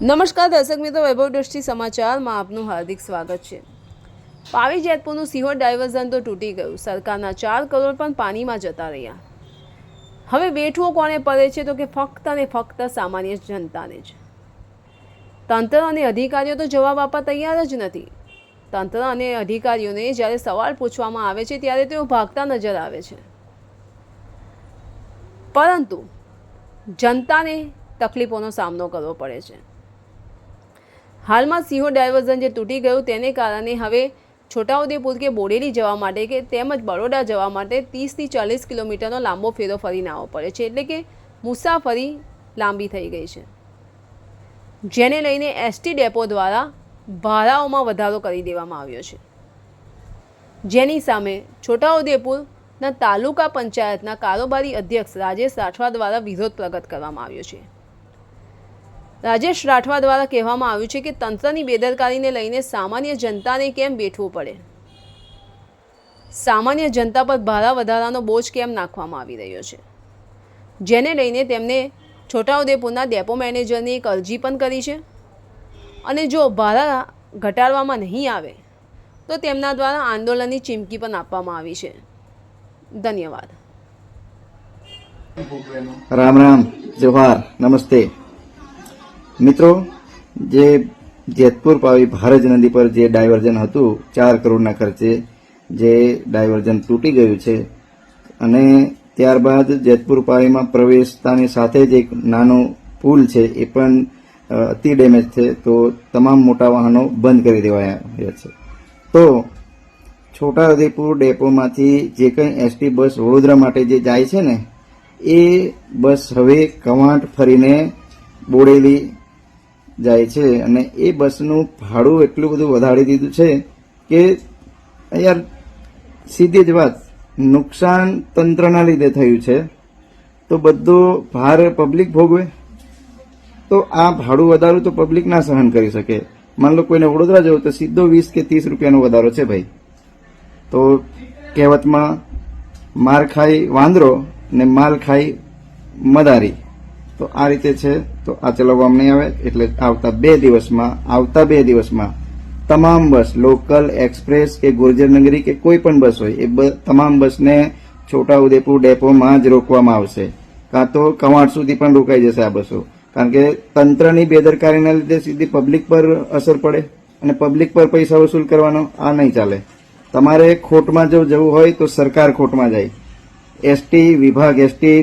નમસ્કાર દર્શક મિત્રો, વૈભવ દ્રષ્ટિ સમાચારમાં આપનું હાર્દિક સ્વાગત છે। પાવી જેતપુરનું સિહોર ડાયવર્ઝન તો તૂટી ગયું, સરકારના 4 કરોડ પણ પાણીમાં જતા રહ્યા। હવે વેઠવું કોને પડે છે તો કે ફક્ત અને ફક્ત સામાન્ય જનતાને જ। તંત્ર અને અધિકારીઓ તો જવાબ આપવા તૈયાર જ નથી। તંત્ર અને અધિકારીઓને જ્યારે સવાલ પૂછવામાં આવે છે ત્યારે તેઓ ભાગતા નજર આવે છે, પરંતુ જનતાને તકલીફોનો સામનો કરવો પડે છે। હાલમાં સિહોર ડાયવર્ઝન જે તૂટી ગયું તેને કારણે હવે છોટાઉદેપુર કે બોડેલી જવા માટે કે તેમજ બરોડા જવા માટે 30થી 40 કિલોમીટરનો લાંબો ફેરો ફરીને આવવો પડે છે, એટલે કે મુસાફરી લાંબી થઈ ગઈ છે, જેને લઈને એસટી ડેપો દ્વારા ભાડાઓમાં વધારો કરી દેવામાં આવ્યો છે, જેની સામે છોટાઉદેપુરના તાલુકા પંચાયતના કારોબારી અધ્યક્ષ રાજેશ રાઠવા દ્વારા વિરોધ પ્રગટ કરવામાં આવ્યો છે। રાજેશ રાઠવા દ્વારા કહેવામાં આવ્યું છે કે તંત્રની બેદરકારીને લઈને સામાન્ય જનતાને કેમ બેઠવું પડે, સામાન્ય જનતા પર ભાડા વધારાનો બોજ કેમ નાખવામાં આવી રહ્યો છે, જેને લઈને તેમને છોટાઉદેપુરના ડેપો મેનેજરને એક અરજી પણ કરી છે અને જો ભાડા ઘટાડવામાં નહીં આવે તો તેમના દ્વારા આંદોલનની ચીમકી પણ આપવામાં આવી છે। ધન્યવાદ। राम राम जोहार नमस्ते मित्रों, जे जेतपुर पावी भारज नदी पर जे डायवर्जन हतुं 4 करोड़ना खर्चे जे डायवर्जन तूटी गयुं छे अने त्यारबाद जेतपुर पावीमां प्रवेशतानी साथे ज एक नानो पुल छे ए पण अति डेमेज छे, तो तमाम मोटा वाहनो बंद करी देवाया छे। तो छोटाउदेपुर डेपोमांथी जे कंई एसटी बस वडोदरा माटे जे जाय छे ने ए बस हवे कवांट फरीने बोडेली जाय छे अने ए बसनुं भाडुं एटલું બધું વધારી દીધું છે કે યાર સીધી જ વાત, નુકસાન તંત્રના લીધે થયું છે તો બધો ભાર પબ્લિક ભોગવે। તો આ ભાડું વધારો તો પબ્લિક ના સહન કરી શકે। માન લો કોઈને વડોદરા જવું તો સીધો 20 કે 30 રૂપિયાનો વધારો છે ભાઈ। તો કહેવતમાં માર ખાઈ વાંદરો ને માલ ખાઈ મદારી, તો આ રીતે છે। તો આ ચલાવવામાં નહીં આવે એટલે આવતા બે દિવસમાં તમામ બસ લોકલ, એક્સપ્રેસ કે ગુર્જરનગરી કે કોઈ પણ બસ હોય એ તમામ બસને છોટાઉદેપુર ડેપોમાં જ રોકવામાં આવશે, કાં તો કવાંટ સુધી પણ રોકાઈ જશે આ બસો। કારણ કે તંત્રની બેદરકારીના લીધે સીધી પબ્લિક પર અસર પડે અને પબ્લિક પર પૈસા વસૂલ કરવાનો આ નહીં ચાલે। તમારે ખોટમાં જો જવું હોય તો સરકાર ખોટમાં જાય। એસટી વિભાગ, એસટી